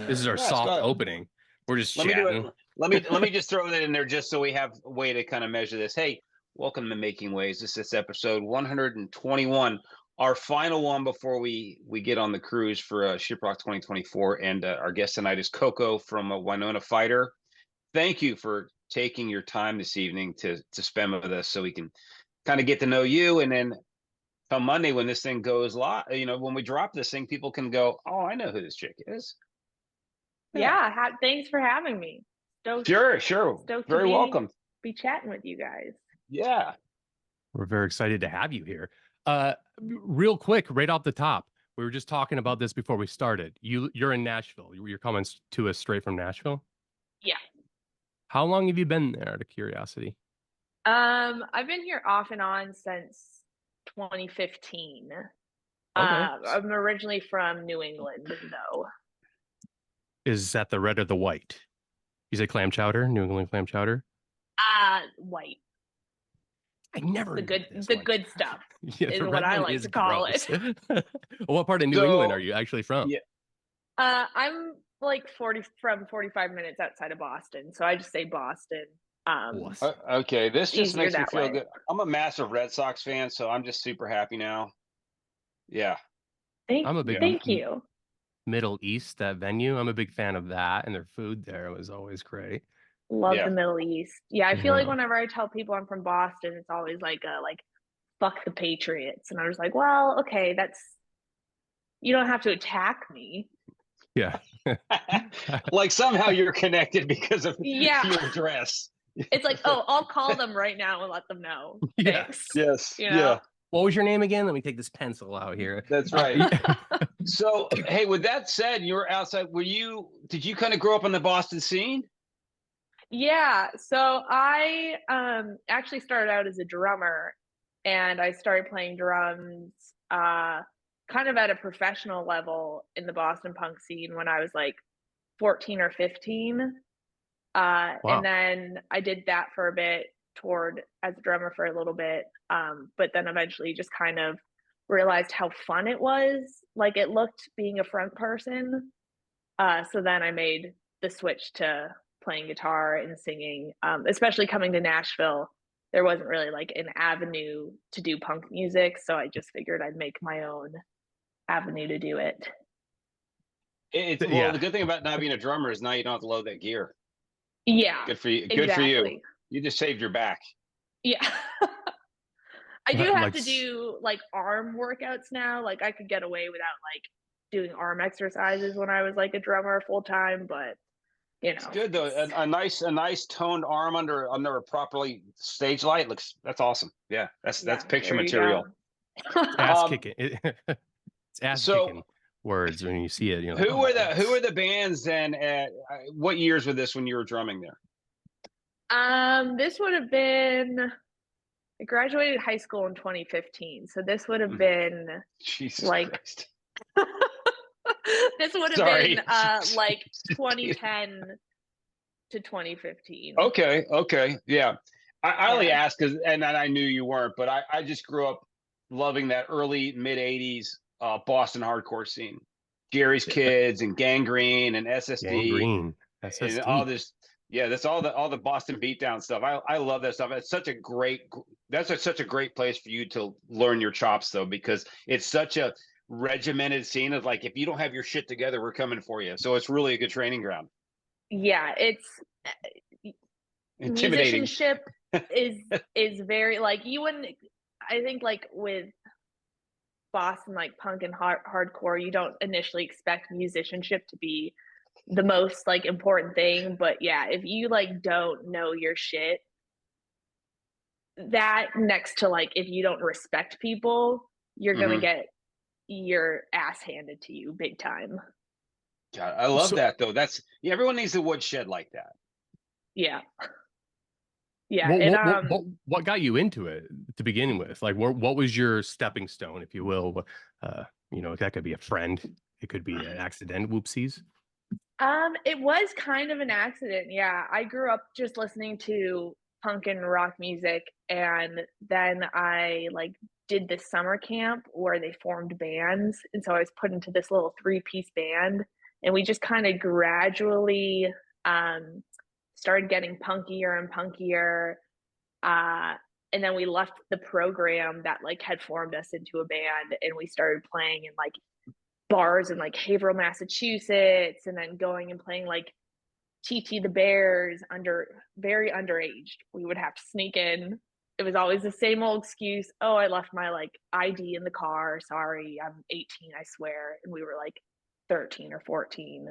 This is our Yeah, soft Scott. opening. We're just Let me do it. chatting. Let me just throw that in there just so we have a way to kind of measure this. Hey, welcome to Making Waves. This is episode 121, our final one before we get on the cruise for ShipRocked 2024. And our guest tonight is Coco from Winona Fighter. Thank you for taking your time this evening to spend with us, so we can kind of get to know you. And then come Monday when this thing goes live, when we drop this thing, people can go, "Oh, I know who this chick is." Yeah. Yeah, thanks for having me. Sure. Stoked to Very welcome. be chatting with you guys. Yeah. We're very excited to have you here. Real quick, right off the top, we were just talking about this before we started. You're in Nashville. You're coming to us straight from Nashville. Yeah. How long have you been there, out of curiosity? I've been here off and on since 2015. Okay. I'm originally from New England, though. Is that the red or the white? You say clam chowder, New England clam chowder? White. I never the good stuff yeah, is what I like to call it. What part of New England are you actually from? Yeah. I'm like 45 minutes outside of Boston, so I just say Boston. Okay, this just makes me feel way. good. I'm a massive Red Sox fan, so I'm just super happy now. Yeah. I'm a big Thank you. Middle East, that venue. I'm a big fan of that, and their food there was always great. Love the Middle East. Yeah, I feel like whenever I tell people I'm from Boston, it's always like fuck the Patriots. And I was like, well, okay, you don't have to attack me. Yeah. Like somehow you're connected because of your dress. It's like, oh, I'll call them right now and let them know. Thanks. Yes. Yeah. What was your name again? Let me take this pencil out here. That's right. So, hey, with that said, you were outside. Did you kind of grow up in the Boston scene? Yeah. So I actually started out as a drummer, and I started playing drums kind of at a professional level in the Boston punk scene when I was like 14 or 15. Wow. And then I did that for a bit, toured as a drummer for a little bit, but then eventually just kind of realized how fun it was. Like it looked being a front person. So then I made the switch to playing guitar and singing, especially coming to Nashville. There wasn't really like an avenue to do punk music, so I just figured I'd make my own avenue to do it. The good thing about not being a drummer is now you don't have to load that gear. Yeah. Good for you. Exactly. Good for you. You just saved your back. Yeah. I do have to do like arm workouts now. Like I could get away without like doing arm exercises when I was like a drummer full time, but it's good though. A nice toned arm under a properly stage light that's awesome. Yeah, that's picture material. Ass kicking. It's ass kicking words when you see it. You know, who were the bands then? What years were this when you were drumming there? This would have been. I graduated high school in 2015, so this would have been Jesus Christ. This would have been like 2010 to 2015. Okay, yeah. I only asked because, and I knew you weren't, but I just grew up loving that early mid '80s Boston hardcore scene. Jerry's Kids and Gangrene and SSD. And all this. Yeah, that's all the Boston beatdown stuff. I love that stuff. It's such a great place for you to learn your chops though, because it's such a regimented scene of like, if you don't have your shit together, we're coming for you. So it's really a good training ground. Yeah, it's intimidating. Musicianship is very like you wouldn't. I think like with Boston like punk and hardcore, you don't initially expect musicianship to be the most like important thing, but yeah, if you like don't know your shit, that next to like if you don't respect people, you're gonna get your ass handed to you big time. God, I love that though. Everyone needs a woodshed like that. Yeah. What got you into it to begin with? Like, what was your stepping stone, if you will? That could be a friend, it could be an accident, whoopsies. It was kind of an accident. Yeah, I grew up just listening to punk and rock music, and then I like did this summer camp where they formed bands, and so I was put into this little 3-piece band, and we just kind of gradually started getting punkier and punkier. And then we left the program that like had formed us into a band, and we started playing in like bars in like Haverhill, Massachusetts, and then going and playing like TT the Bears very underage. We would have to sneak in. It was always the same old excuse. Oh, I left my like ID in the car. Sorry, I'm 18, I swear. And we were like 13 or 14.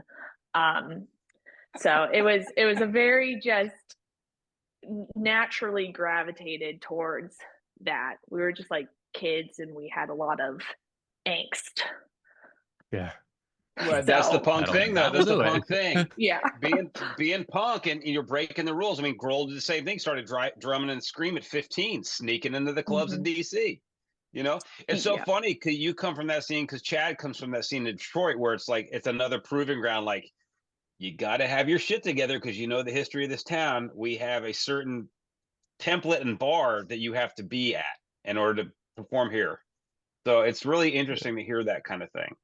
So it was a very just naturally gravitated towards that. We were just like kids, and we had a lot of angst. Yeah. Well, that's the punk thing, though. That's the punk thing. Yeah. Being punk, and you're breaking the rules. I mean, Grohl did the same thing. Started drumming and screaming at 15, sneaking into the clubs in DC. You know, it's so funny because you come from that scene, because Chad comes from that scene in Detroit, where it's like it's another proving ground. Like, you got to have your shit together, because you know the history of this town. We have a certain template and bar that you have to be at in order to perform here. So it's really interesting to hear that kind of thing.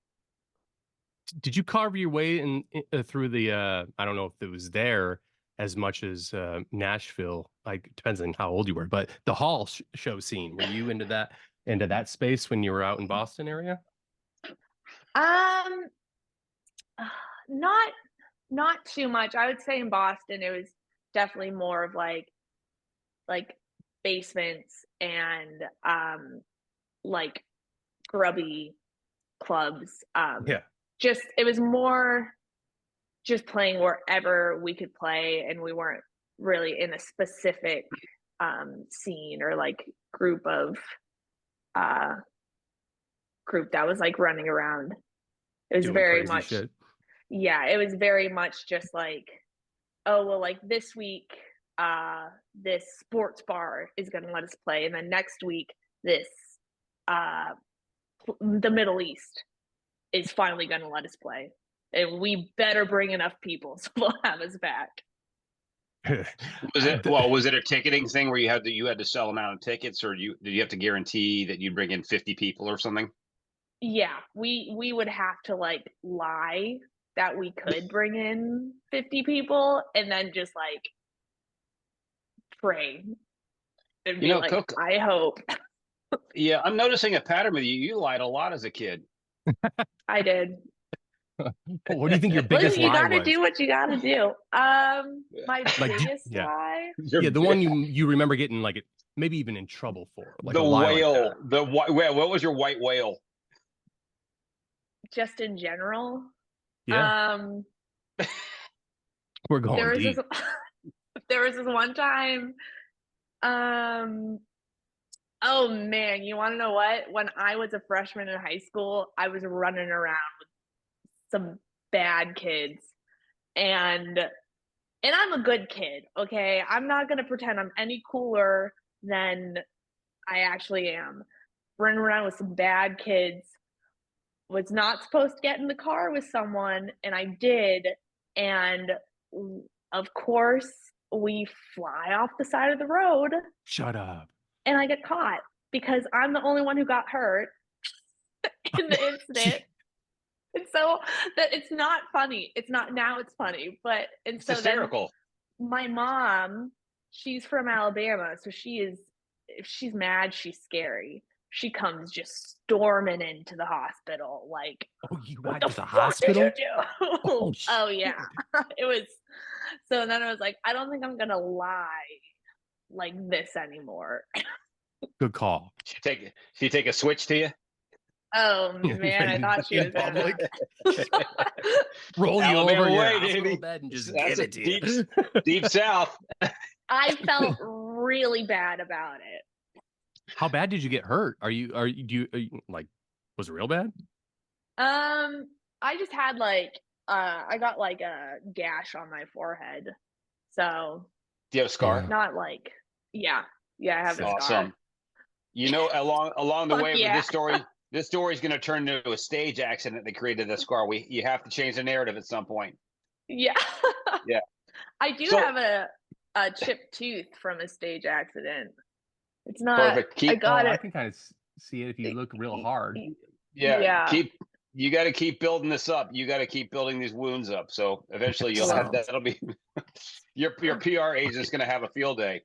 Did you carve your way in through the I don't know if it was there as much as Nashville, like depends on how old you were, but the hall show scene, were you into that space when you were out in Boston area? Not too much. I would say in Boston it was definitely more of like basements and like grubby clubs. Just it was more just playing wherever we could play, and we weren't really in a specific scene or like group that was like running around. It was very much shit. Yeah, it was very much just like, oh well, like this week this sports bar is going to let us play, and then next week this the Middle East is finally going to let us play, and we better bring enough people so they'll have us back. Was it a ticketing thing where you had to sell amount of tickets, or did you have to guarantee that you'd bring in 50 people or something? Yeah, we would have to like lie that we could bring in 50 people, and then just like pray and be like, Coco, I hope. Yeah, I'm noticing a pattern with you. You lied a lot as a kid. I did. What do you think your biggest lie was? You gotta do what you gotta do. My biggest lie? Yeah, the one you remember getting like maybe even in trouble for. Like the whale. What was your white whale? Just in general. Yeah. We're going deep. There was this one time. Oh man, you want to know what? When I was a freshman in high school, I was running around with some bad kids, and I'm a good kid, okay? I'm not gonna pretend I'm any cooler than I actually am. Running around with some bad kids, was not supposed to get in the car with someone, and I did, and of course we fly off the side of the road. Shut up. And I get caught because I'm the only one who got hurt in the incident. And so that it's not funny. It's not now, it's funny. But it's so hysterical. Then my mom, she's from Alabama, so if she's mad, she's scary. She comes just storming into the hospital, like, oh, you went to the hospital? Did you do? Oh yeah. It was so then I was like, I don't think I'm gonna lie like this anymore. Good call. She take a switch to you? Oh man, I thought she was public. Roll you over your hospital bed and just give it to you. Deep South. I felt really bad about it. How bad did you get hurt? Are you like, was it real bad? I just had like I got like a gash on my forehead. So do you have a scar? Not like I have a scar. You know, along the way, this story is going to turn into a stage accident that created the scar. You have to change the narrative at some point. Yeah. Yeah. I do have a chipped tooth from a stage accident. It's not perfect. I can kind of see it if you look real hard. Yeah. You got to keep building this up. You got to keep building these wounds up. So eventually you'll have Well. that'll be your PR agent's going to have a field day.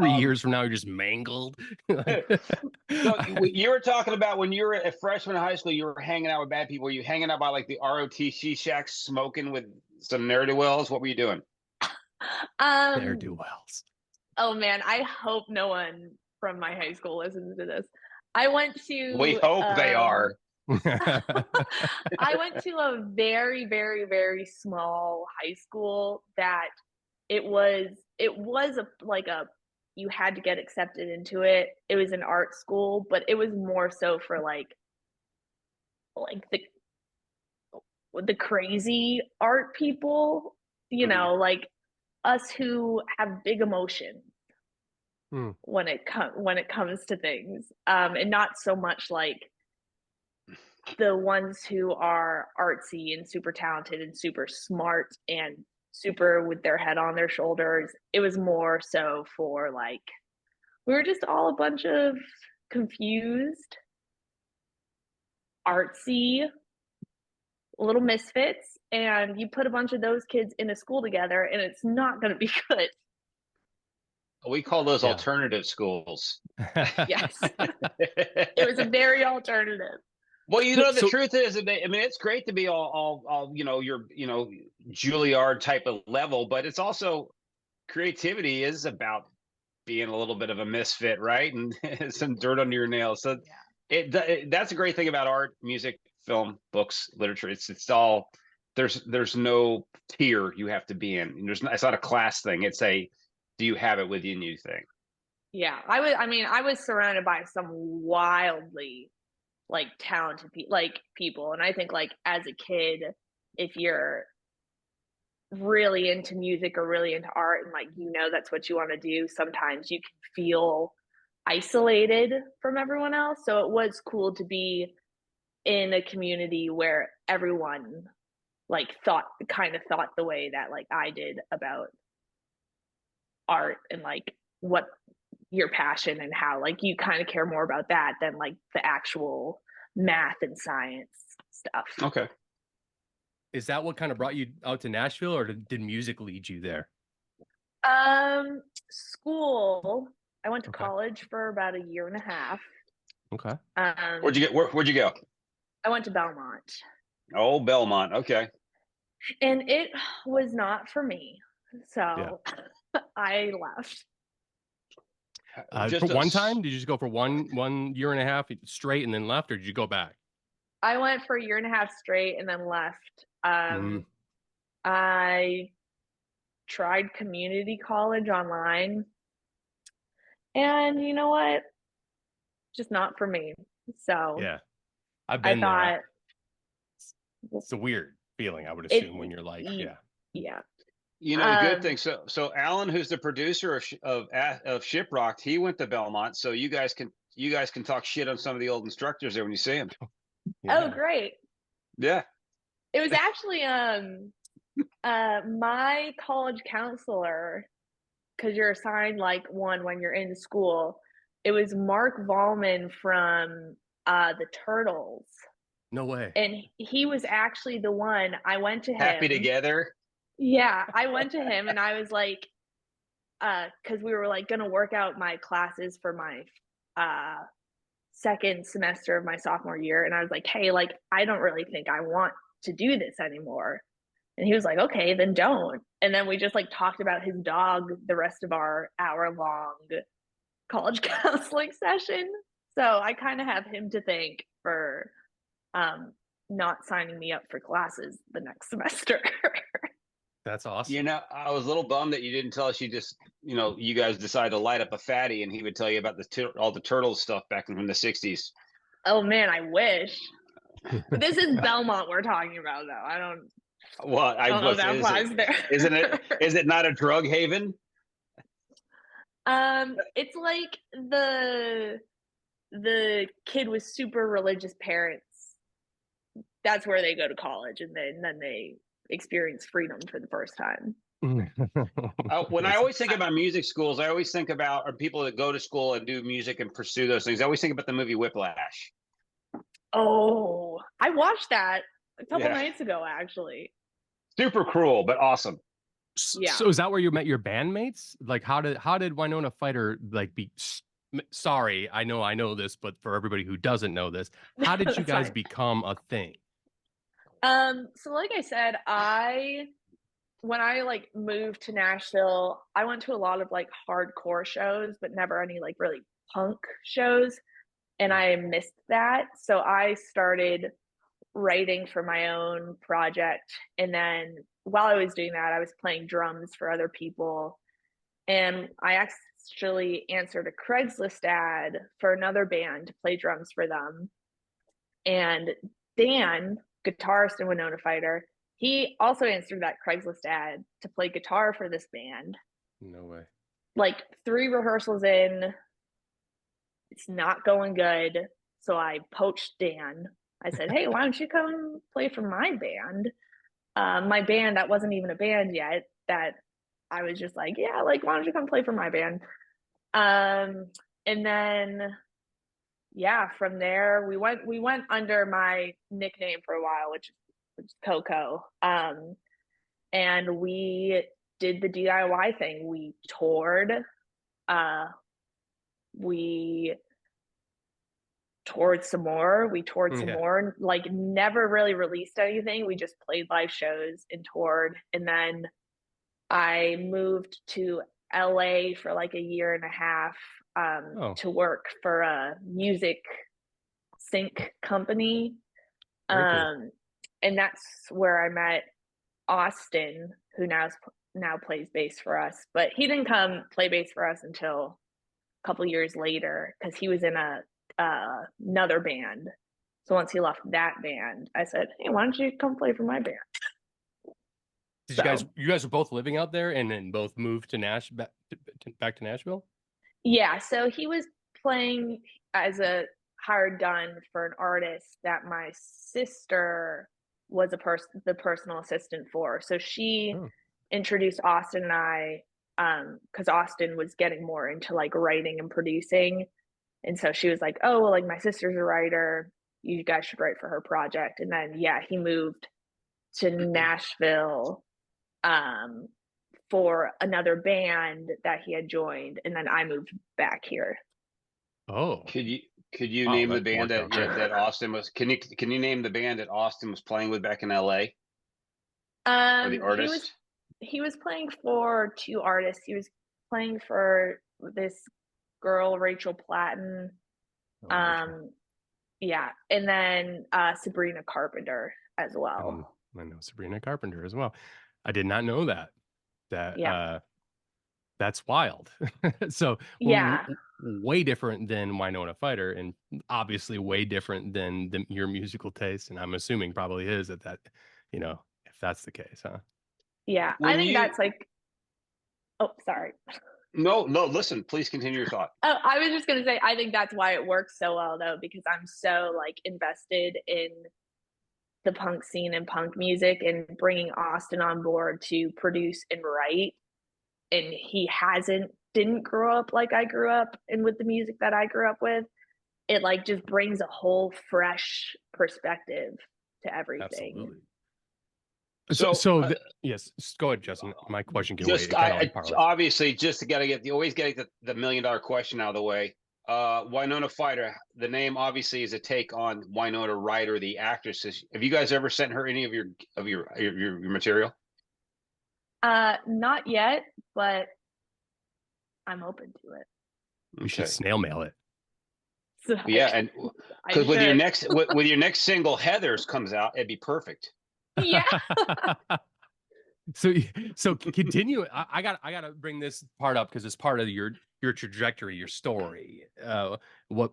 3 years from now, you're just mangled. So you were talking about when you were a freshman in high school, you were hanging out with bad people. Were you hanging out by like the ROTC shacks, smoking with some ne'er-do-wells? What were you doing? Ne'er do wells. Oh man, I hope no one from my high school listens to this. I went to. We hope they are. I went to a very, very, very small high school that it was like you had to get accepted into it. It was an art school, but it was more so for like the crazy art people, like us who have big emotion when it comes to things, and not so much like the ones who are artsy and super talented and super smart and super with their head on their shoulders. It was more so for like, we were just all a bunch of confused, artsy little misfits, and you put a bunch of those kids in a school together and it's not going to be good. We call those alternative schools. Yes. It was a very alternative. Well, the truth is, it's great to be all your Juilliard type of level, but it's also creativity is about being a little bit of a misfit, right? And some dirt under your nails. So that's a great thing about art, music, film, books, literature. It's all there's no tier you have to be in. It's not a class thing. It's a do you have it within you thing. Yeah, I was surrounded by some wildly like talented people, and I think like as a kid, if you're really into music or really into art and like that's what you want to do, sometimes you can feel isolated from everyone else. So it was cool to be in a community where everyone like thought the way that like I did about art and like what your passion and how like you kind of care more about that than like the actual math and science stuff. Okay. Is that what kind of brought you out to Nashville, or did music lead you there? School. I went to college for about 1.5 years. Okay. Where'd you go? I went to Belmont. Oh, Belmont. Okay. And it was not for me. So I left. For one time? Did you just go for 1.5 years straight and then left, or did you go back? I went for 1.5 years straight and then left. I tried community college online, and you know what? Just not for me. So yeah, I've been there. It's a weird feeling, I would assume, when you're like, yeah. The good thing. So Alan, who's the producer of ShipRocked, he went to Belmont. So you guys can talk shit on some of the old instructors there when you see them. Yeah. Oh, great. Yeah. It was actually my college counselor, because you're assigned like one when you're in school. It was Mark Vollman from the Turtles. No way. And he was actually the one. I went to him. Happy Together. Yeah, I went to him and I was like, because we were like gonna work out my classes for my second semester of my sophomore year, and I was like, hey, like I don't really think I want to do this anymore. And he was like, okay, then don't. And then we just like talked about his dog the rest of our hour-long college counseling session. So I kind of have him to thank for not signing me up for classes the next semester. That's awesome. I was a little bummed that you didn't tell us you just, you guys decided to light up a fatty and he would tell you about all the Turtles stuff back from the 60s. Oh, man, I wish. But this is Belmont we're talking about, though. I don't know if that applies there. Is it not a drug haven? It's like the kid with super religious parents. That's where they go to college, and then they experience freedom for the first time. When I always think about music schools, I always think about people that go to school and do music and pursue those things. I always think about the movie Whiplash. Oh, I watched that a couple Yeah. nights ago, actually. Super cruel, but awesome. Yeah. So is that where you met your bandmates? Like, how did Winona Fighter like be? Sorry, I know this, but for everybody who doesn't know this, how did you That's guys fine. become a thing? So like I said, when I like moved to Nashville, I went to a lot of like hardcore shows, but never any like really punk shows. And I missed that. So I started writing for my own project. And then while I was doing that, I was playing drums for other people. And I actually answered a Craigslist ad for another band to play drums for them. And Dan, guitarist in Winona Fighter, he also answered that Craigslist ad to play guitar for this band. No way. Like 3 rehearsals in, it's not going good. So I poached Dan. I said, "Hey, why don't you come play for my band?" My band that wasn't even a band yet. That I was just like, "Yeah, like why don't you come play for my band?" And then yeah, from there we went under my nickname for a while, which is Coco. And we did the DIY thing. We toured. Uh, we toured some more. We toured some Yeah. more. Like never really released anything. We just played live shows and toured. And then I moved to LA for like a year and a half Oh, to work for a music sync company. very cool. And that's where I met Austin, who now plays bass for us. But he didn't come play bass for us until a couple years later because he was in another band. So once he left that band, I said, "Hey, why don't you come play for my band?" Did So you guys were both living out there and then both moved to back to Nashville? yeah, so he was playing as a hired gun for an artist that my sister was the personal assistant for. So she Oh, introduced Austin and I because Austin was getting more into like writing and producing. And so she was like, "Oh, well, like my sister's a writer. You guys should write for her project." And then yeah, he moved to Nashville um for another band that he had joined, and then I moved back here. oh, Could you wow, name the that band worked that out great. that Austin was? Can you name the band that Austin was playing with back in LA, or the He was artist? playing for 2 artists. He was playing for this girl, Rachel Platten. Oh, Rachel. Um, yeah, and then Sabrina Carpenter as well. I know Sabrina Carpenter as well. I did not know that. That Yeah, that's wild. So yeah, way different than Winona Fighter, and obviously way different than your musical taste. And I'm assuming probably is at that, if that's the case, huh? yeah. I When think you that's like. Oh, sorry. No, no, listen, please continue your thought. Oh, I was just gonna say, I think that's why it works so well though, because I'm so like invested in the punk scene and punk music, and bringing Austin on board to produce and write. And he didn't grow up like I grew up and with the music that I grew up with. It like just brings a whole fresh perspective to everything. Absolutely. So, Yes, go ahead, Justin. My question can wait. just It kind of I like parlors. obviously just got to get you always get the $1 million question out of the way. Winona Fighter, the name obviously is a take on Winona Ryder, the actress. Have you guys ever sent her any of your material? Not yet, but I'm open to it. You should Okay. snail mail it. So Yeah, and I because with your should. next with your next single, Heather's comes out, it'd be perfect. Yeah. So continue. I got to bring this part up because it's part of your trajectory, your story. What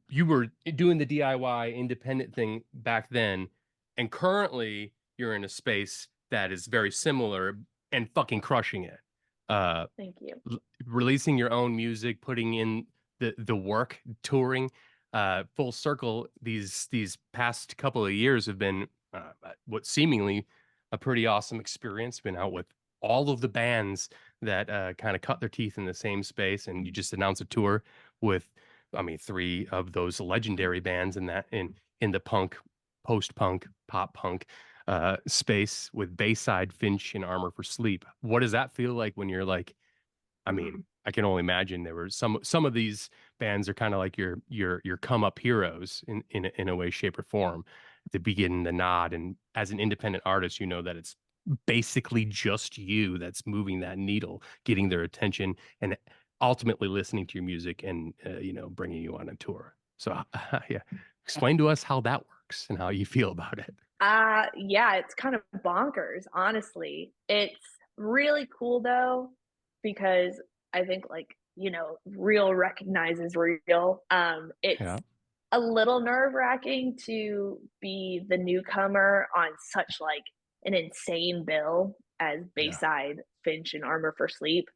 you were doing the DIY independent thing back then, and currently you're in a space that is very similar and fucking crushing it. Thank you. Releasing your own music, putting in the work, touring, full circle. These past couple of years have been what seemingly a pretty awesome experience. Been out with all of the bands that kind of cut their teeth in the same space, and you just announced a tour with, I mean, 3 of those legendary bands in in the punk, post-punk, pop-punk space with Bayside, Finch, and Armor for Sleep. What does that feel like when you're like, I mean, I can only imagine there were some of these bands are kind of like your come up heroes in a way, shape, or form to be getting the nod. And as an independent artist, you know that it's basically just you that's moving that needle, getting their attention, and ultimately listening to your music and bringing you on a tour. So yeah, explain to us how that works and how you feel about it. Yeah, it's kind of bonkers, honestly. It's really cool though, because I think like, real recognizes real. It's Yeah, a little nerve-wracking to be the newcomer on such like an insane bill as yeah, Bayside, Finch, and Armor for Sleep.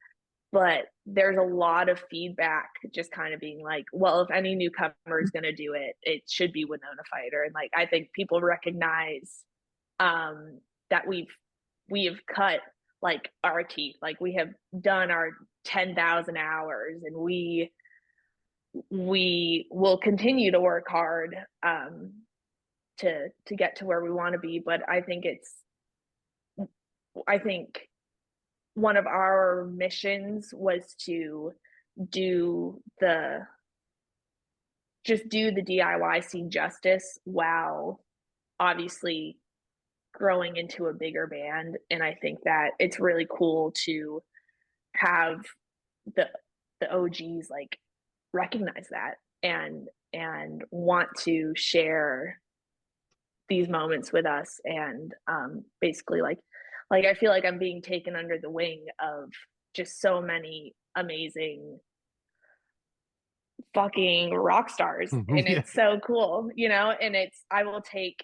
But there's a lot of feedback just kind of being like, well, if any newcomer is going to do it, it should be Winona Fighter. And like, I think people recognize that we have cut like our teeth, like we have done our 10,000 hours, and we will continue to work hard to get to where we want to be. But I think one of our missions was to do the do the DIY scene justice while obviously growing into a bigger band. And I think that it's really cool to have the OGs like recognize that and want to share these moments with us. And basically like I feel like I'm being taken under the wing of just so many amazing fucking rock stars, and yeah. it's so cool, and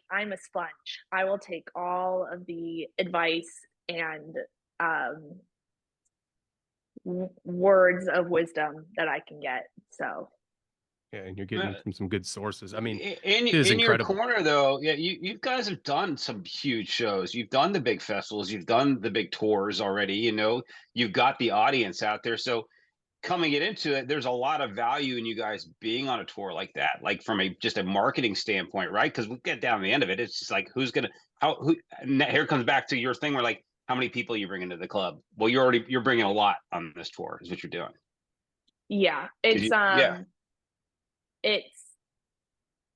I'm a sponge. I will take all of the advice and um words of wisdom that I can get. So Yeah, and you're getting from some good sources. I mean, In it is in your incredible. corner though, yeah, you guys have done some huge shows. You've done the big festivals, you've done the big tours already, you've got the audience out there. So coming into it, there's a lot of value in you guys being on a tour like that, like from just a marketing standpoint, right? Because we get down to the end of it, it's just like here comes back to your thing where like how many people you bring into the club. Well, you're bringing a lot on this tour, is what you're doing. yeah, Yeah. it's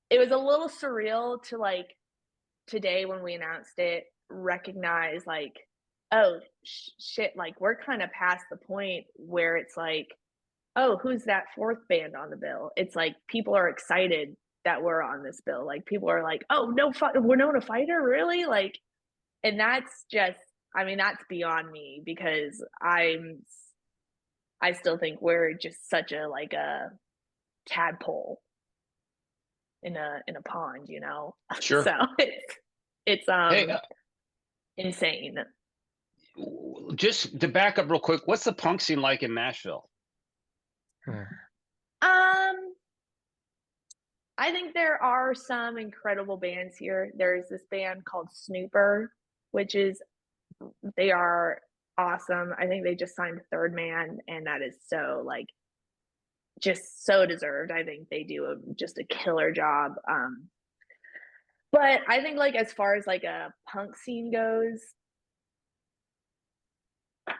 it was a little surreal to like today when we announced it recognize like, oh shit, like we're kind of past the point where it's like, oh, who's that fourth band on the bill? It's like people are excited that we're on this bill. Like people are like, oh no, Winona Fighter, really? Like, and that's just, I mean, that's beyond me, because I still think we're just such a like a tadpole in a pond, Sure. So it's Hey, insane. just to back up real quick, what's the punk scene like in Nashville? Yeah. Um, I think there are some incredible bands here. There's this band called Snooper, which is they are awesome. I think they just signed Third Man, and that is so like just so deserved. I think they do just a killer job. But I think like as far as like a punk scene goes,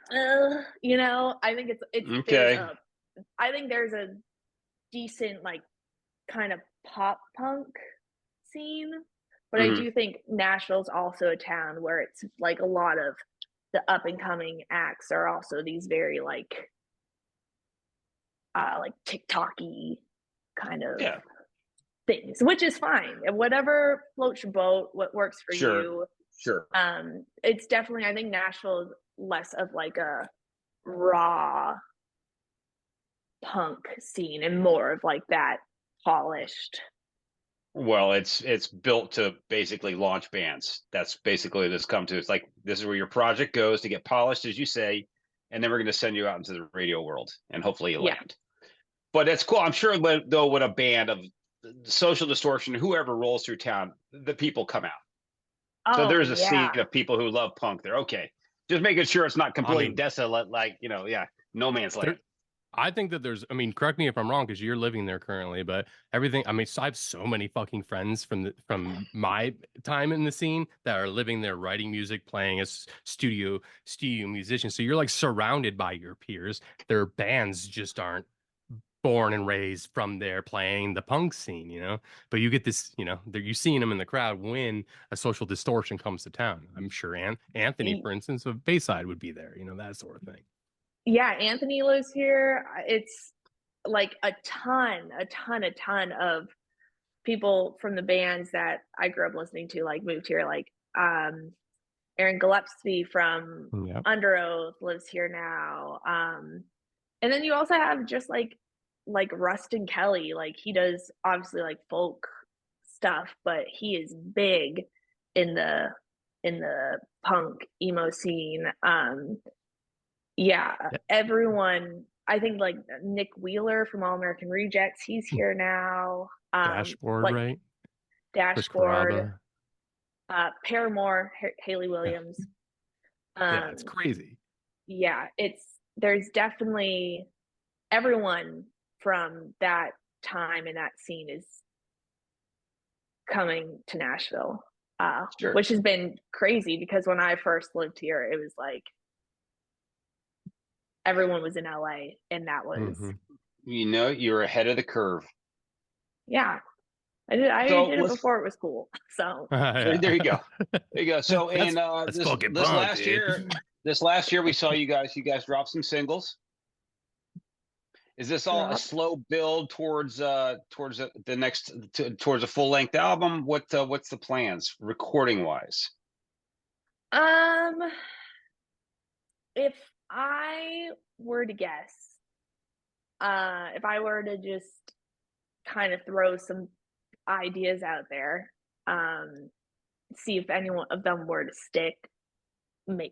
I think Okay. I think there's a decent like kind of pop punk scene, but I Hmm. do think Nashville's also a town where it's like a lot of the up and coming acts are also these very like TikTok-y kind of Yeah. things, which is fine. And whatever floats your boat, what works for Sure. you. Sure. It's definitely, I think Nashville is less of like a raw punk scene and more of like that polished. Well, it's built to basically launch bands. That's basically what this come to. It's like this is where your project goes to get polished, as you say, and then we're going to send you out into the radio world, and hopefully you Yeah. land. But it's cool. I'm sure though, when a band of Social Distortion, whoever rolls through town, the people come out. So Oh there's a yeah. scene of people who love punk there. Okay, just making sure it's not I completely mean, desolate, like yeah, no man's there land. I think that there's, I mean, correct me if I'm wrong because you're living there currently, but everything, I mean, so I have so many fucking friends from my time in the scene that are living there, writing music, playing as studio musicians. So you're like surrounded by your peers. Their bands just aren't born and raised from there playing the punk scene, you know. But you get this, you know, you seeing them in the crowd when a Social Distortion comes to town. I'm sure Anthony, Y- for instance, of Bayside would be there, you know, that sort of thing. Yeah, Anthony lives here. It's like a ton of people from the bands that I grew up listening to, like moved here. Like Aaron Gillespie from Yeah. Under Oath lives here now. And then you also have just like Rustin Kelly. Like he does obviously like folk stuff, but he is big in the punk emo scene. Yeah, everyone. I think like Nick Wheeler from All American Rejects, he's here now. Dashboard, Like right? Chris Dashboard, Carrabba. Paramore, Haley Yeah. Williams. Yeah, it's Um, crazy. yeah, there's definitely everyone from that time and that scene is coming to Nashville, Sure. which has been crazy because when I first lived here, it was like everyone was in LA, and that was Hmm. You know, you're ahead of the curve. yeah. I So did it let's before it was cool. So there, Yeah. there you go. There you go. So That's in that's this fucking this punk, last dude. year, this last year we saw you guys drop some singles. Is this all a drop. slow build towards the next towards a full length album? What's the plans recording wise? Um, if I were to guess, if I were to just kind of throw some ideas out there, um, see if any one of them were to stick,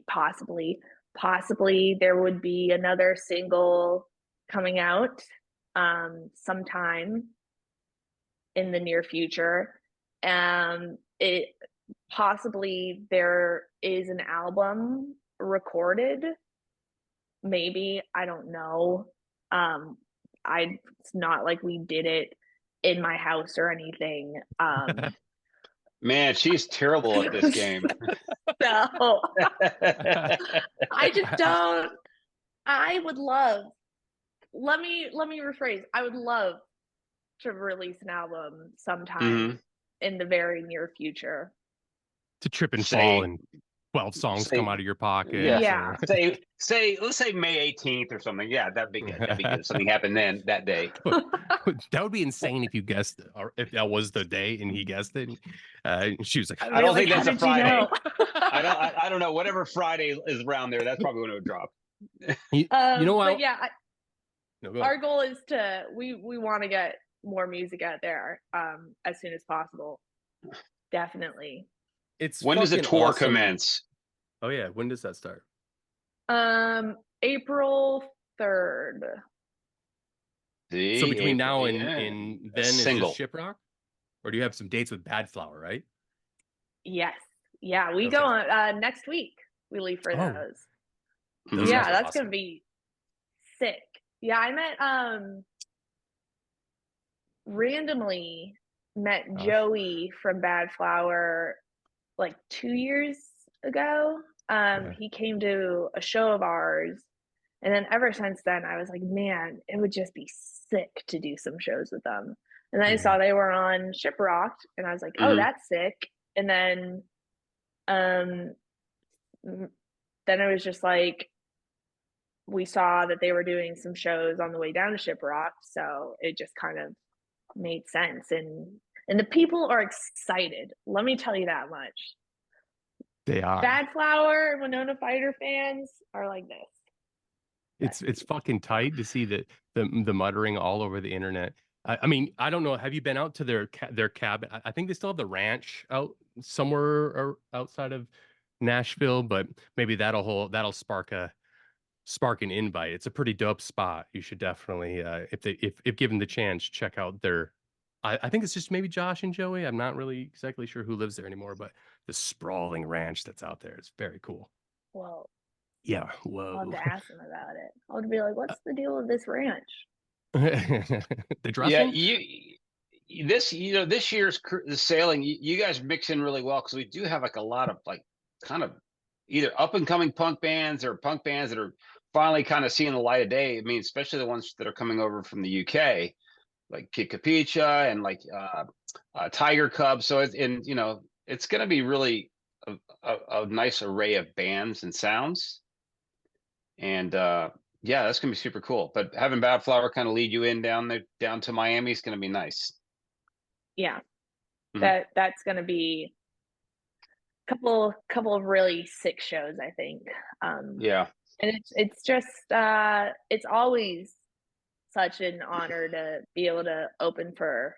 possibly there would be another single coming out sometime in the near future. It possibly there is an album recorded, maybe, I don't know. um it's not like we did it in my house or anything. Man, she's terrible at this game. So I just don't. I would love. Let me rephrase. I would love to release an album sometime Hmm. in the very near future. To trip and fall Say and 12 songs come say out of your pockets yeah. Yeah. or Say let's say May 18th or something. Yeah, that'd be good. That'd be good. Something happened then that day. that would be insane if you guessed it, or if that was the day and he guessed it. She was like, I don't think How that's a did you Friday. know? I don't know. Whatever Friday is around there, that's probably when it would drop. you know But what? yeah, No, go ahead. our goal is to we want to get more music out there as soon as possible. Definitely. It's When does the fucking tour awesome. commence? Oh yeah, when does that start? April 3rd. So The between April, now yeah, and a then is just single. ShipRock, or do you have some dates with Bad Flower, right? Yes. Yeah, we go Okay. on next week. We leave for Oh, those. those Yeah, guys are that's awesome. gonna be sick. Yeah, I randomly met Joey from Bad Flower like 2 years ago. Yeah. He came to a show of ours, and then ever since then, I was like, man, it would just be sick to do some shows with them. And then I Yeah. saw they were on ShipRocked, and I was like, oh, Mhm. that's sick. And um, then it was just like we saw that they were doing some shows on the way down to ShipRocked, so it just kind of made sense. And the people are excited. Let me tell you that much. They are. Bad Flower and Winona Fighter fans are like this. It's fucking tight to see the muttering all over the internet. I mean, I don't know. Have you been out to their cabin? I think they still have the ranch out somewhere or outside of Nashville, but maybe that'll spark an invite. It's a pretty dope spot. You should definitely, if given the chance, check out their. I think it's just maybe Josh and Joey. I'm not really exactly sure who lives there anymore, but the sprawling ranch that's out there is very cool. Well, Yeah. I'll have Whoa. to ask them about it. I would be like, "What's the deal with this ranch?" The Yeah, dressing? this year's the sailing, you guys mix in really well because we do have like a lot of like kind of either up and coming punk bands or punk bands that are finally kind of seeing the light of day. I mean, especially the ones that are coming over from the UK, like Kid Capicha and like Tiger Cub. So it's going to be really a nice array of bands and sounds. And yeah, that's gonna be super cool. But having Bad Flower kind of lead you in down there down to Miami is gonna be nice. Yeah, Mhm. that's gonna be couple of really sick shows, I think. Yeah. And it's just it's always such an honor to be able to open for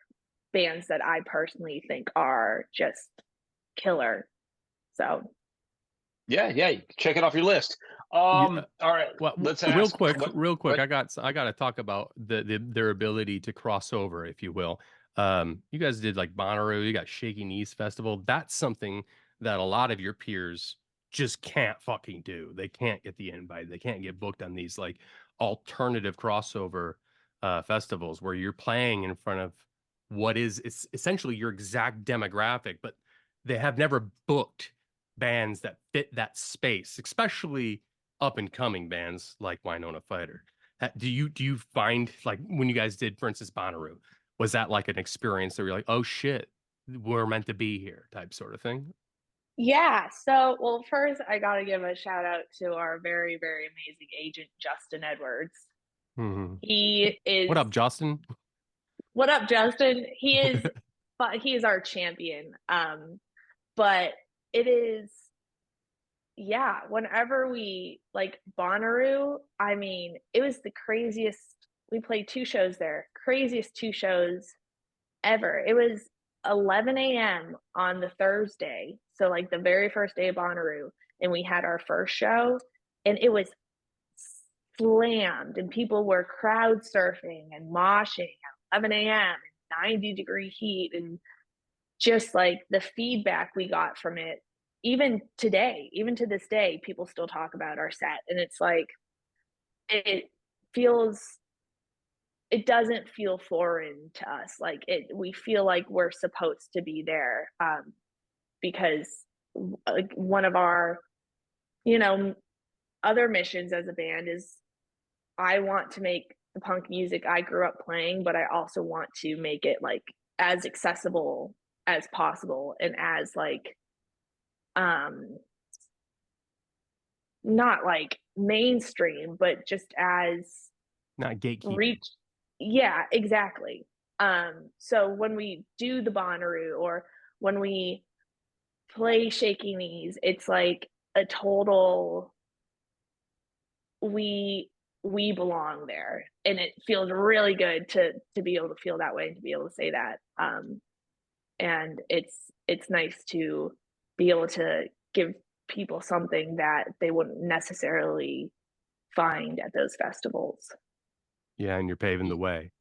bands that I personally think are just killer. So Yeah, yeah. You can check it off your list. Yeah. All right, Well, let's real ask quick, what real quick. what I got to talk about their ability to cross over, if you will. You guys did like Bonnaroo, you got Shaky Knees Festival. That's something that a lot of your peers just can't fucking do. They can't get the invite. They can't get booked on these like alternative crossover festivals where you're playing in front of what is it's essentially your exact demographic, but they have never booked bands that fit that space, especially up and coming bands like Winona Fighter. Do you find like when you guys did, for instance, Bonnaroo, was that like an experience that you're like, oh shit, we're meant to be here type sort of thing? yeah, so well, first I gotta give a shout out to our very, very amazing agent, Justin Edwards. Hmm. He What is up, Justin? what up, Justin? He is but he is our champion. But it is yeah, whenever we like Bonnaroo, I mean, it was the craziest. We played two shows there, craziest two shows ever. It was 11 a.m. on the Thursday, so like the very first day of Bonnaroo, and we had our first show, and it was slammed, and people were crowd surfing and moshing at 11 a.m. and 90-degree heat, and just like the feedback we got from it, even today, even to this day, people still talk about our set, and it's like it feels it doesn't feel foreign to us. Like it we feel like we're supposed to be there, because like one of our you know other missions as a band is I want to make the punk music I grew up playing, but I also want to make it like as accessible as possible and as like um not like mainstream, but just as Not gatekeeping. reach. Yeah, exactly. So when we do the Bonnaroo or when we play Shaky Knees, it's like a total we we belong there, and it feels really good to be able to feel that way and to be able to say that. And it's nice to be able to give people something that they wouldn't necessarily find at those festivals. Yeah, and you're paving the way.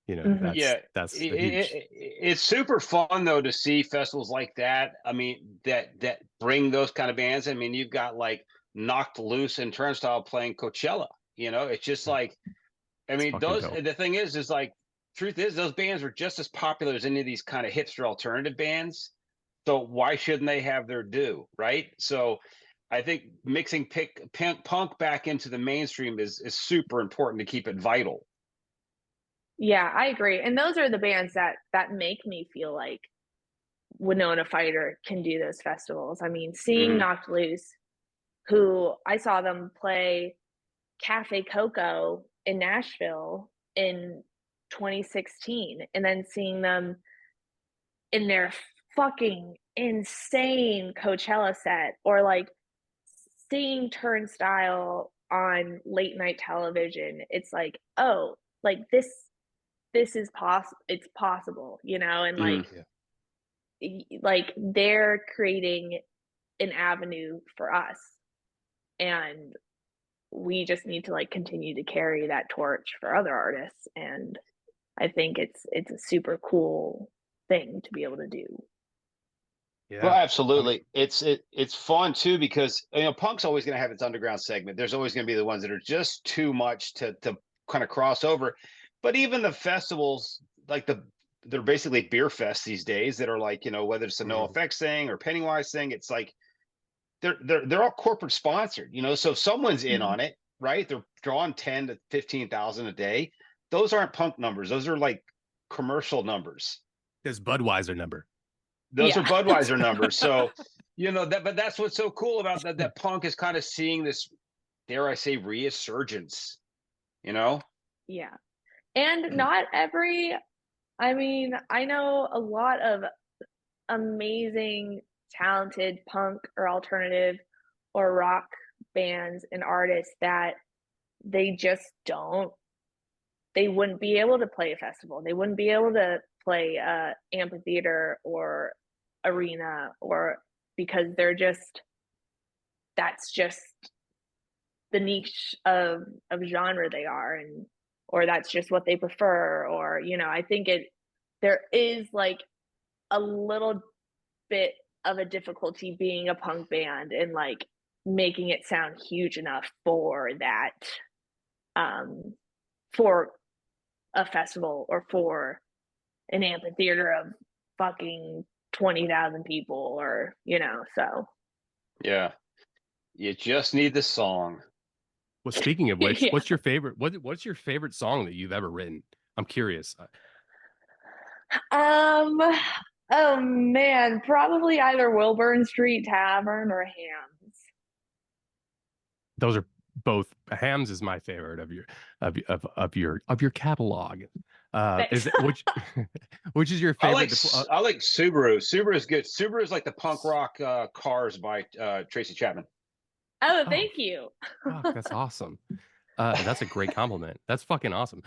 You know, Mhm. that's Yeah, that's a huge. it's super fun though to see festivals like that. I mean, that bring those kind of bands. I mean, you've got like Knocked Loose and Turnstile playing Coachella. It's just like, I It's mean, fucking those. dope. The thing is like, truth is, those bands were just as popular as any of these kind of hipster alternative bands. So why shouldn't they have their due, right? So I think mixing punk back into the mainstream is super important to keep it vital. Yeah, I agree. And those are the bands that make me feel like Winona Fighter can do those festivals. I mean, seeing Hmm. Knocked Loose, who I saw them play Cafe Coco in Nashville in 2016, and then seeing them in their fucking insane Coachella set, or like seeing Turnstile on late night television. It's like, oh, like this is possible. It's possible, and Hmm. Yeah. like they're creating an avenue for us, and we just need to like continue to carry that torch for other artists. And I think it's a super cool thing to be able to do. Well, Yeah. absolutely. It's fun too because punk's always going to have its underground segment. There's always going to be the ones that are just too much to kind of cross over. But even the festivals, like they're basically beer fests these days that are like, whether it's a No Mhm. Effects thing or Pennywise thing, it's like they're all corporate sponsored, so if someone's in Mhm. on it, right? They're drawing 10 to 15,000 a day. Those aren't punk numbers. Those are like commercial numbers. This Budweiser number. Those are Yeah. Budweiser numbers. So, but that's what's so cool about that punk is kind of seeing this, dare I say, resurgence, you know? Yeah. And not every I mean, I know a lot of amazing, talented punk or alternative or rock bands and artists that they just don't they wouldn't be able to play a festival. They wouldn't be able to play a amphitheater or arena or because that's just the niche of genre they are and or that's just what they prefer or I think there is like a little bit of a difficulty being a punk band and like making it sound huge enough for that um for a festival or for an amphitheater of fucking 20,000 people or so Yeah. You just need the song. Well, speaking of which, yeah. what's your favorite song that you've ever written? I'm curious. um oh man, probably either Wilburn Street Tavern or Hams. Those are both Hams is my favorite of your catalog. Is Thanks. it which which is your I like favorite I like Subaru. Subaru is good. Subaru is like the punk rock Cars by Tracy Chapman. Oh, oh thank you. fuck, that's awesome. That's a great compliment. That's fucking awesome.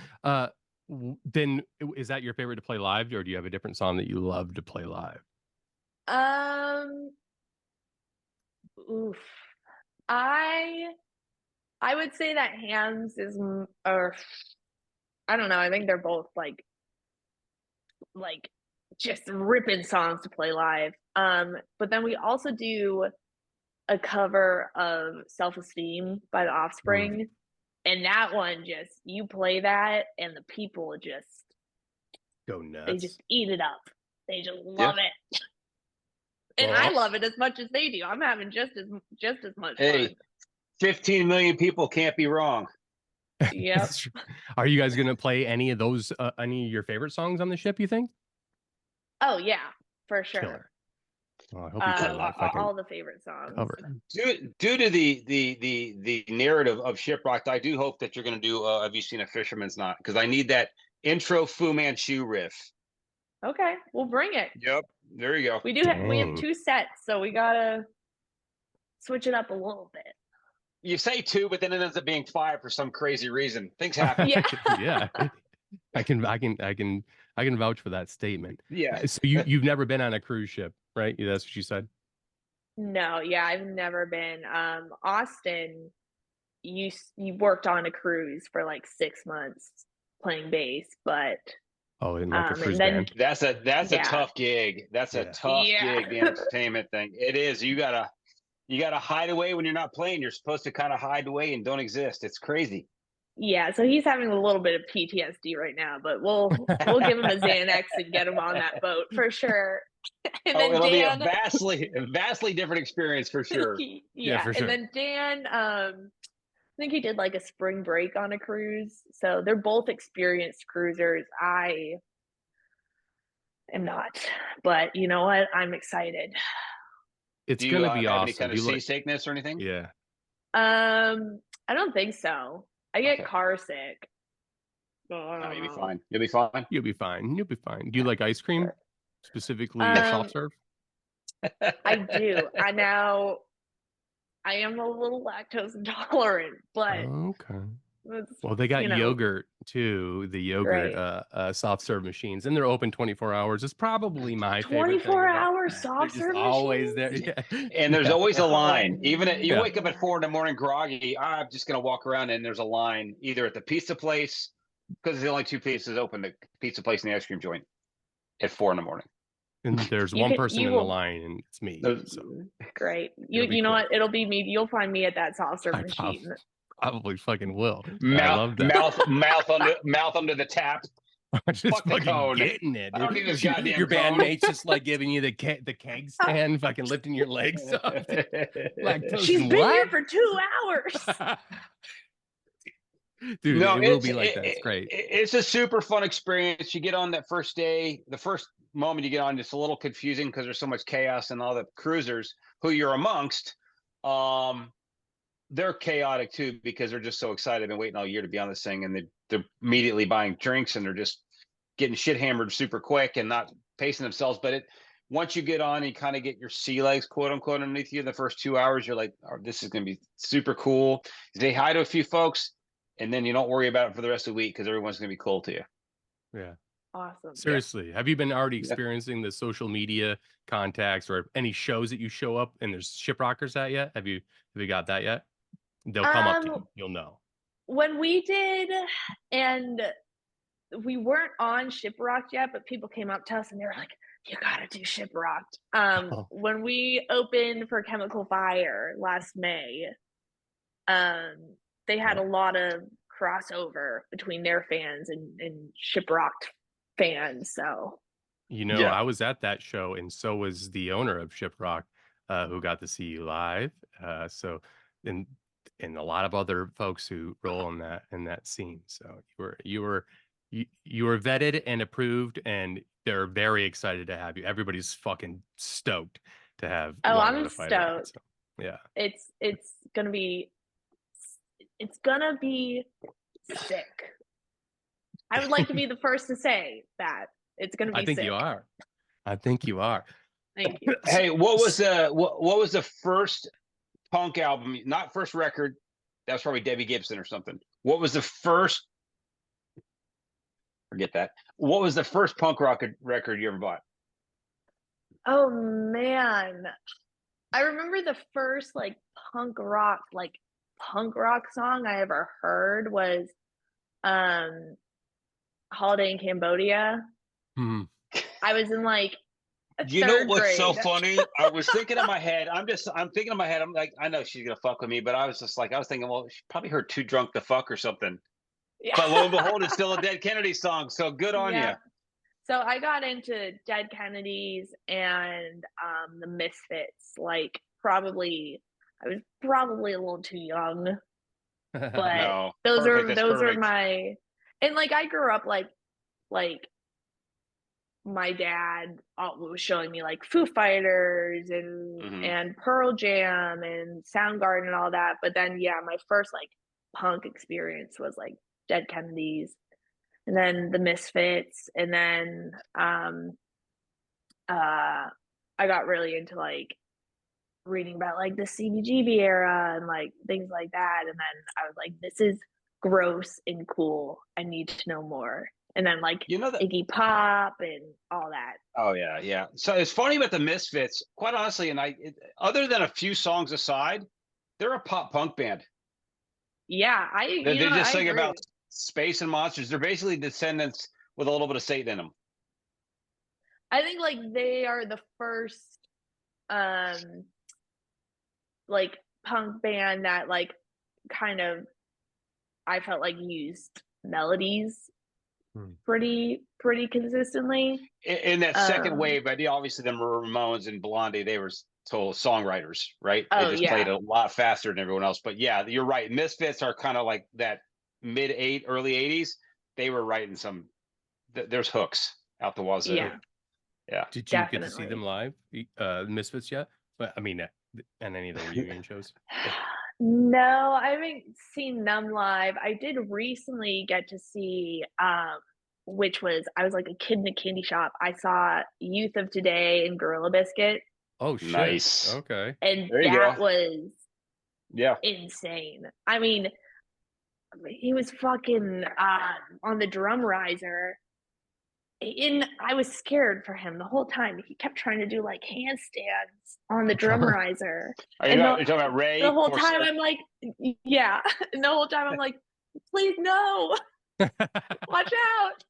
Then is that your favorite to play live, or do you have a different song that you love to play live? um oof. I I would say that Hams is or I don't know, I think they're both like just ripping songs to play live. But then we also do a cover of Self Esteem by The Mm, Offspring. And that one just you play that and the people go they just nuts. eat it up. They just Yeah. love it. And I Well, love it as much as they do. I'm having just as much fun. Hey, 15 million people can't be wrong. Yep. that's true. Are you guys gonna play any of those? Any of your favorite songs on the ship? You think? Oh yeah, for sure. Killer. Well, I hope you play that fucking All the favorite songs. cover. Due to the narrative of Shipwrecked, I do hope that you're going to do. Have you seen A Fisherman's Knot? Because I need that intro Fu Manchu riff. Okay, we'll bring it. Yep, there you go. We have Dang. 2 sets, so we gotta switch it up a little bit. You say 2, but then it ends up being 5 for some crazy reason. Things happen. Yeah. Yeah. I can vouch for that statement. Yeah. So you've never been on a cruise ship, right? That's what you said. No, yeah, I've never been. Austin, you worked on a cruise for like 6 months playing bass, but Oh, in like a and cruise then band. That's a yeah, tough gig. That's a Yeah. tough yeah, gig, the entertainment thing. It is. You gotta hide away when you're not playing. You're supposed to kind of hide away and don't exist. It's crazy. yeah. So he's having a little bit of PTSD right now, but we'll give him a Xanax and get him on that boat for sure. And Oh, then it'll be a Dan, vastly different experience for sure. Yeah, yeah, for and sure. then Dan, I think he did like a spring break on a cruise. So they're both experienced cruisers. I am not, but you know what? I'm excited. It's Do you gonna be have any awesome. kind Do of you like? seasickness or anything? Yeah. I don't think so. I get Okay. car sick. No, you'll be Uh, fine. You'll be fine. You'll be fine. You'll be fine. Do you like ice cream? sure. Specifically soft Um, serve? I do. I am a little lactose intolerant, but Okay. it's, Well, they got you know, yogurt too, the yogurt right. soft serve machines, and they're open 24 hours. It's probably my favorite thing 24 about hour they're soft just serve always machines? there. Yeah. And there's Yeah. always a Oh line. Even if you Yeah. wake up at 4 in the morning groggy, I'm just gonna walk around and there's a line either at the pizza place because the only 2 places open: the pizza place and the ice cream joint at 4 in the morning. And there's You one can, person you in the will, line, and it's me. There's- So great. it'll be You know cool. what? It'll be me. You'll find me at that saucer I machine. probably fucking will. I mouth, love that. mouth under the tap. Just Fuck the fucking cone. getting it. I don't Dude. need this goddamn Your cone. bandmates just like giving you the keg stand, fucking lifting your legs up. Lactose She's and been what? here for 2 hours. Dude, No, it will be like that. It's great. It's a super fun experience. You get on that first day, the first moment you get on, it's a little confusing because there's so much chaos and all the cruisers who you're amongst. They're chaotic too because they're just so excited. They've been waiting all year to be on this thing, and they're immediately buying drinks and they're just getting shit hammered super quick and not pacing themselves. But once you get on, you kind of get your sea legs, quote unquote, underneath you. In the first 2 hours, you're like, oh, this is going to be super cool. You say hi to a few folks, and then you don't worry about it for the rest of the week because everyone's going to be cool to you. Yeah. Awesome. Seriously, have you been already experiencing the social media contacts or any shows that you show up and there's ShipRockers at yet? Have you got that yet? They'll come up to you. You'll know. When we did, and we weren't on ShipRocked yet, but people came up to us and they were like, "You gotta do ShipRocked." When we opened for Chemical Fire last May, they had a lot of crossover between their fans and ShipRocked fans. So, I was at that show, and so was the owner of ShipRocked, who got to see you live. So, and a lot of other folks who roll in that scene. So you were vetted and approved, and they're very excited to have you. Everybody's fucking stoked to have. I'm Fighter. stoked. So, yeah, it's gonna be sick. I would like to be the first to say that it's gonna be. I think sick. you are. I think you are. Thank you. Hey, what was the first punk album? Not first record. That was probably Debbie Gibson or something. What was the first? Forget that. What was the first punk rock record you ever bought? Oh man, I remember the first punk rock song I ever heard was Holiday in Cambodia. Hmm. I was in You know what's grade. so funny? I was thinking in my head. I'm thinking in my head. I'm like, I know she's gonna fuck with me, but I was thinking, well, she probably heard "Too Drunk to Fuck" or something. Yeah. But lo and behold, it's still a Dead Kennedy song. So good on you. So I got into Dead Kennedys and the Misfits. I was probably a little too young, but No, those perfect. are my, and I grew up like my dad was showing me Foo Fighters and Pearl Jam and Soundgarden and all that. But then my first punk experience was Dead Kennedys, and then the Misfits, and then I got really into reading about the CBGB era and things like that. And then I was like, this is gross and cool. I need to know more. And then Iggy Pop and all that. Oh yeah. So it's funny about the Misfits, quite honestly, and other than a few songs aside, they're a pop punk band. Yeah, they just sing agree. about space and monsters. They're basically descendants with a little bit of Satan in them. I think they are the first punk band that kind of, I felt used melodies pretty consistently. In that second wave, obviously the Ramones and Blondie, they were total songwriters, right? Oh, they just played a lot faster than everyone else. But yeah, you're right. Misfits are kind of like that early 80s. They were writing some, there's hooks out the wazoo. Yeah. Did you get to see them live, Misfits, yet? But I mean, and any of the reunion shows? No, I haven't seen them live. I did recently get to see, which was, I was like a kid in a candy shop. I saw Youth of Today and Gorilla Biscuit. Oh, shit. Nice. Okay. And that was Yeah. insane. I mean, he was fucking on the drum riser. And I was scared for him the whole time. He kept trying to do like handstands on the drum riser. You're talking about Ray? The whole time I'm like, yeah. And the whole time I'm like, please no. Watch out.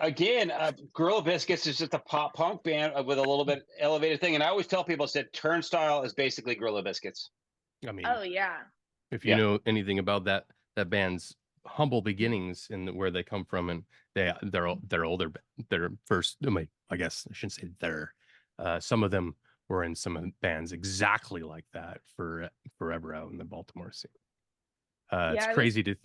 Again, Gorilla Biscuits is just a pop punk band with a little bit elevated thing. And I always tell people, I said, Turnstile is basically Gorilla Biscuits. I mean, Oh yeah. if you Yeah. know anything about that band's humble beginnings and where they come from, and they're older, their first, I guess I shouldn't say they're, some of them were in some bands exactly like that for forever out in the Baltimore scene. It's Yeah, crazy to.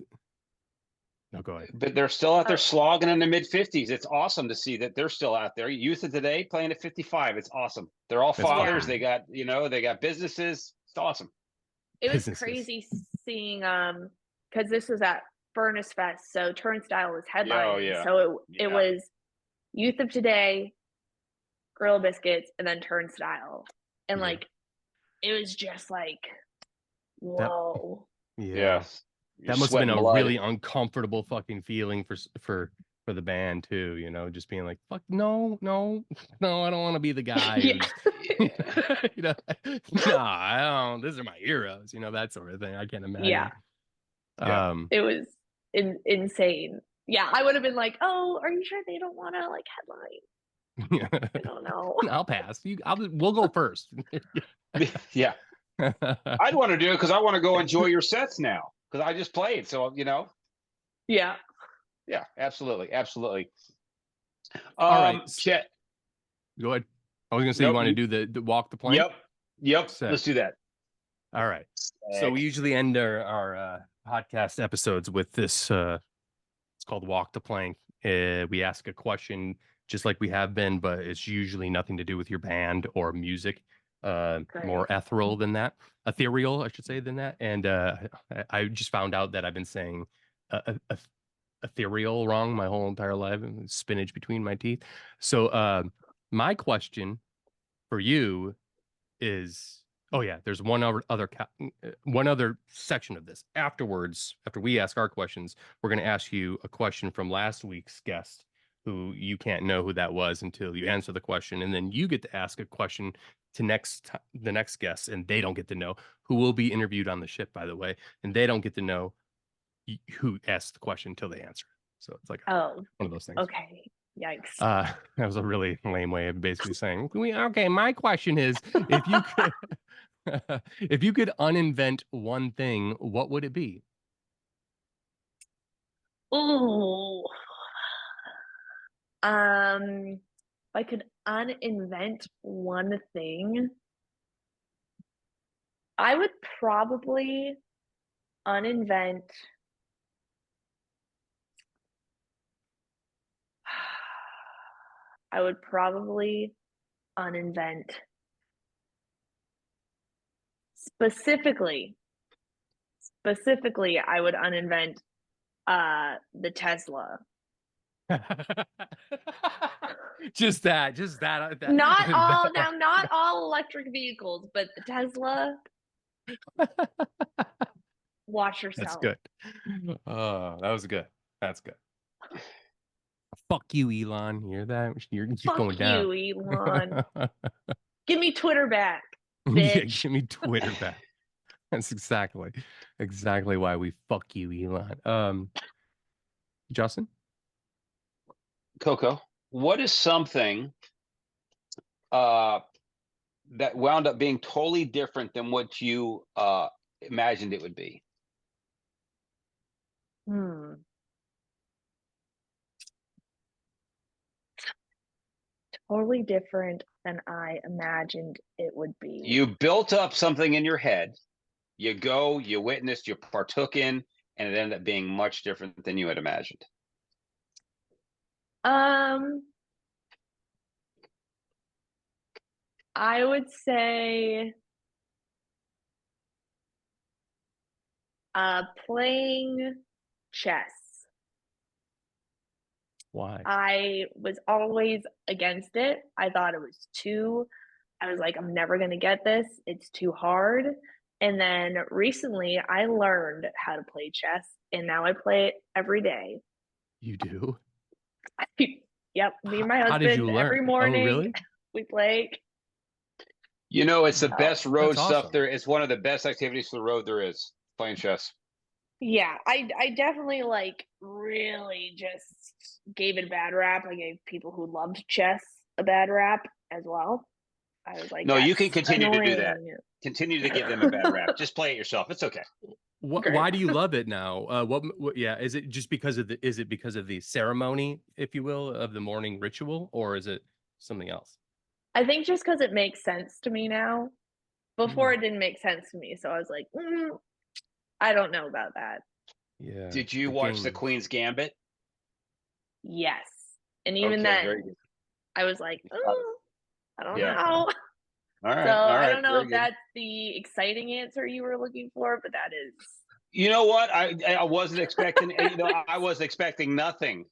No, go ahead. But they're still out there Oh. slogging in the mid-50s. It's awesome to see that they're still out there. Youth of today playing at 55. It's awesome. They're all That's fathers. fucking They got, they got businesses. It's awesome. It was businesses. crazy seeing because this was at Furnace Fest, so Turnstile was headlining. Oh, yeah. So Yeah. it was Youth of Today, Gorilla Biscuits, and then Turnstile. And Yeah. like it was just like, whoa. Yeah. That must have been a really uncomfortable fucking feeling for the band too, just being like, fuck, no, I don't want to be the guy Yeah. no, I don't, these are my heroes, that sort of thing. I can't imagine. Yeah. It was insane. Yeah, I would have been like, oh, are you sure they don't want to like headline? I don't know. I'll pass. We'll go first. Yeah. I'd want to do it because I want to go enjoy your sets now because I just played. So, Yeah. Yeah, absolutely. All right. Chet. Go ahead. I was going to say, you want to do the walk the plank? Yep. Let's do that. All right. So we usually end our podcast episodes with this. It's called Walk the Plank. We ask a question just like we have been, but it's usually nothing to do with your band or music. More ethereal, I should say, than that. And I just found out that I've been saying ethereal wrong my whole entire life, and spinach between my teeth. So my question for you is, there's one other section of this. Afterwards, after we ask our questions, we're going to ask you a question from last week's guest, who you can't know who that was until you answer the question, and then you get to ask a question to the next guest, and they don't get to know, who will be interviewed on the ship, by the way, and they don't get to know who asked the question until they answer. So it's like one of those things. Okay. Yikes. That was a really lame way of basically saying, okay, my question is, if you could if you could uninvent one thing, what would it be? Ooh. If I could uninvent one thing, I would probably uninvent specifically I would uninvent the Tesla. just that not all electric vehicles, but the Tesla. Watch yourself. That's good. Oh, that was good. That's good. Fuck you, Elon. You hear that? You're going down. Fuck you, Elon. Give me Twitter back, bitch. Yeah, give me Twitter back. That's exactly why we fuck you, Elon. Justin? Coco, what is something that wound up being totally different than what you imagined it would be? Totally different than I imagined it would be. You built up something in your head. You go, you witnessed, you partook in, and it ended up being much different than you had imagined. I would say playing chess. Why? I was always against it. I thought it was I was like, I'm never going to get this. It's too hard. And then recently I learned how to play chess, and now I play it every day. You do? Yep. Me and my husband, how did you learn? every morning, really? we play. It's the best road stuff awesome. there. It's one of the best activities for the road there is, playing chess. Yeah, I definitely like really just gave it a bad rap. I gave people who loved chess a bad rap as well. I was like, No, you can that's continue to do that. annoying. Continue to give them a bad rap. Just play it yourself. It's okay. Great. Why do you love it now? What? Yeah, is it just because of the? Is it because of the ceremony, if you will, of the morning ritual, or is it something else? I think just because it makes sense to me now. Before Mm, it didn't make sense to me, so I was like, I don't know about that. yeah, Did you the watch The games. Queen's Gambit? Yes, and even Okay, then, very good. I was like, Uh, I don't yeah. know. So All I right, don't know very if good. that's the exciting answer you were looking for, but that is. You know what? I wasn't expecting. I was expecting nothing.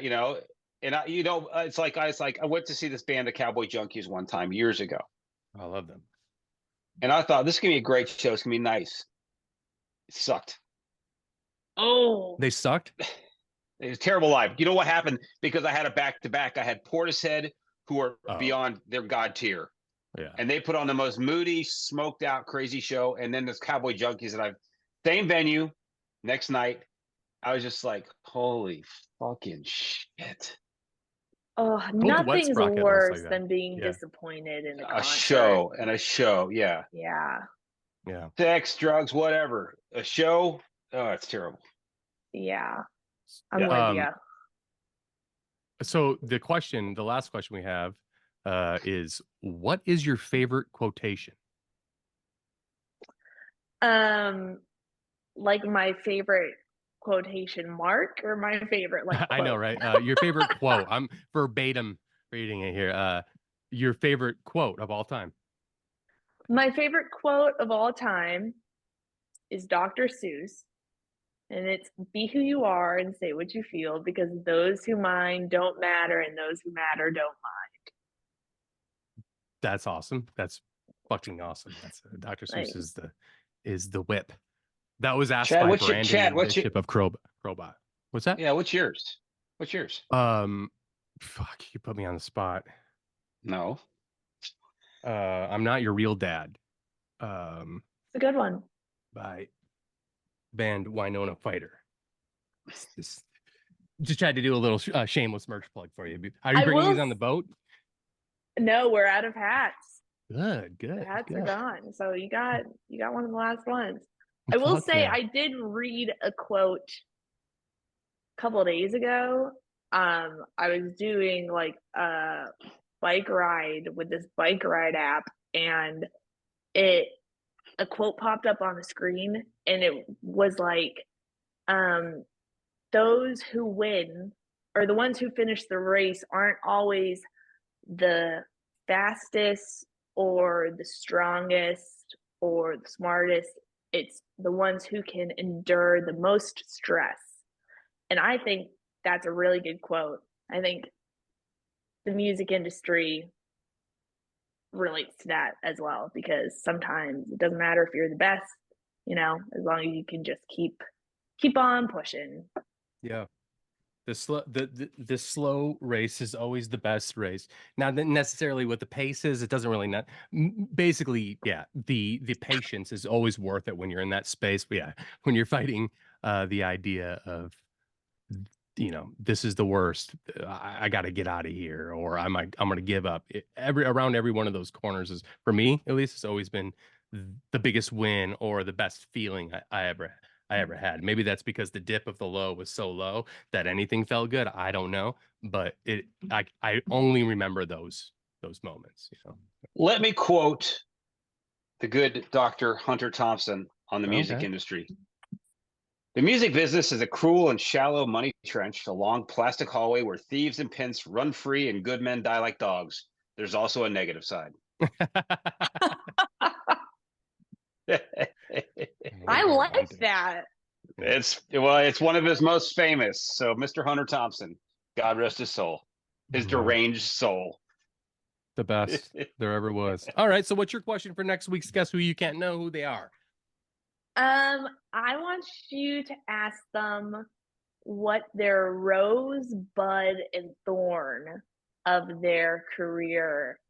You know, and it's like I went to see this band, the Cowboy Junkies, one time years ago, I love them. and I thought this is gonna be a great show. It's gonna be nice. It sucked. Oh, They sucked. It was terrible live. You know what happened? Because I had a back to back. I had Portishead, who are Oh, beyond their god tier, yeah. and they put on the most moody, smoked out, crazy show. And then this Cowboy Junkies, and I same venue, next night. I was just like, holy fucking shit. oh, I went to Wet nothing's Sprocket and it's like worse that. than being Yeah, disappointed in a A concert. show and a show. Yeah. Yeah, yeah. Sex, drugs, whatever. A show. Oh, it's terrible. yeah, I'm Yeah. with you. So the last question we have, is what is your favorite quotation? Um, like my favorite quotation mark or my favorite like I know, quote. right? Your favorite quote. I'm verbatim reading it here. Your favorite quote of all time. My favorite quote of all time is Dr. Seuss, and it's "Be who you are and say what you feel, because those who mind don't matter, and those who matter don't That's awesome. That's fucking awesome. That's Dr. mind." Seuss Like, is the whip. That was asked Chad, by Chad, Brandon Bishop of Crowbot. What's that? yeah, what's yours? What's yours? Um, fuck, you put me on the spot. No. I'm not your real dad. Um, it's a good one. by band Winona Fighter. This just tried to do a little shameless merch plug for you. Are you I bringing will. these on the boat? No, we're out of hats. Good, The good, hats are good. gone. So you got one of the last ones. I will Fuck say yeah. I did read a quote a couple of days ago. I was doing like a bike ride with this bike ride app, and it a quote popped up on the screen, and it was like, um, those who win or the ones who finish the race aren't always the fastest or the strongest or the smartest. It's the ones who can endure the most stress. And I think that's a really good quote. I think the music industry relates to that as well, because sometimes it doesn't matter if you're the best, as long as you can just keep on pushing. Yeah. The slow race is always the best race. Not necessarily what the pace is. It doesn't really not basically, yeah, the patience is always worth it when you're in that space. But yeah, when you're fighting the idea of, this is the worst. I got to get out of here, or I'm gonna give up. Around every one of those corners is, for me at least, it's always been the biggest win or the best feeling I ever had. Maybe that's because the dip of the low was so low that anything felt good. I don't know, but I only remember those moments. Let me quote the good Dr. Hunter Thompson on the music Okay. industry. The music business is a cruel and shallow money trench, a long plastic hallway where thieves and pimps run free and good men die like dogs. There's also a negative side. I like that. It's one of his most famous. So Mr. Hunter Thompson, God rest his soul, his Yeah, deranged soul. the best there ever was. All right, so what's your question for next week's guest who you can't know who they are? I want you to ask them what their rose, bud, and thorn of their career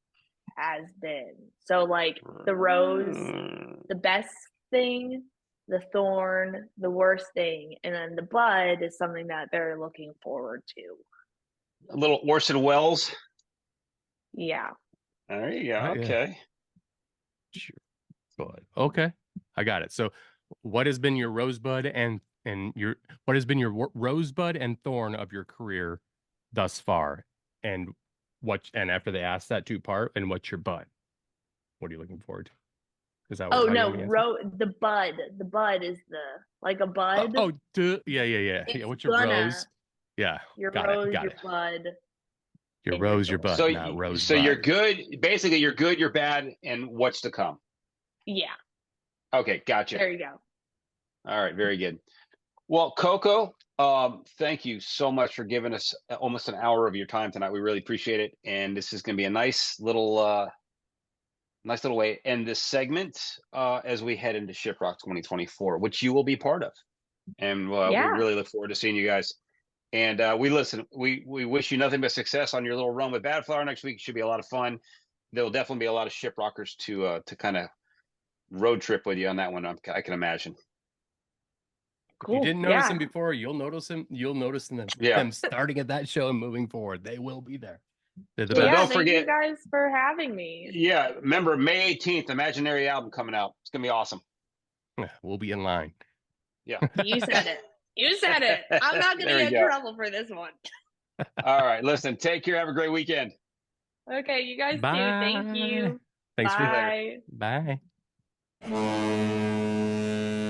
has been. So, like, the rose, the best thing, the thorn, the worst thing, and then the bud is something that they're looking forward to. A little Orson Welles. Yeah. There you go. Yeah. Okay. Sure. Bud. Okay, I got it. So, what has been your rosebud and what has been your rosebud and thorn of your career thus far, and after they ask that two part, and what's your bud? What are you looking forward to? Is that Oh how you no, want me to answer? the bud. The bud is like a bud. Yeah. It's What's your rose? Yeah, your got it. rose, Got your it. bud, Your and your rose, your thorn. bud, not So you're rosebud. good. Basically, you're good, you're bad, and what's to come. Yeah. Okay, gotcha. There you go. All right, very good. Well, Coco, thank you so much for giving us almost an hour of your time tonight. We really appreciate it, and this is going to be a nice little way to end this segment as we head into ShipRock 2024, which you will be part of, and we Yeah. really look forward to seeing you guys. And we wish you nothing but success on your little run with Badflower next week. It should be a lot of fun. There'll definitely be a lot of ShipRockers to kind of road trip with you on that one. I can imagine. If you Cool. didn't notice Yeah. him before, you'll notice him. You'll notice them, Yeah. them starting at that show and moving forward. They will be there. They're the So Yeah, don't best. thank you forget. guys for having me. Yeah, remember May 18th, Imaginary album coming out. It's gonna be awesome. We'll be in line. Yeah. You said it. You said it. I'm not going to get in trouble for this one. All right, listen, take care. Have a great weekend. Okay, you guys Bye. too. Thank you. Thanks Bye. Bye.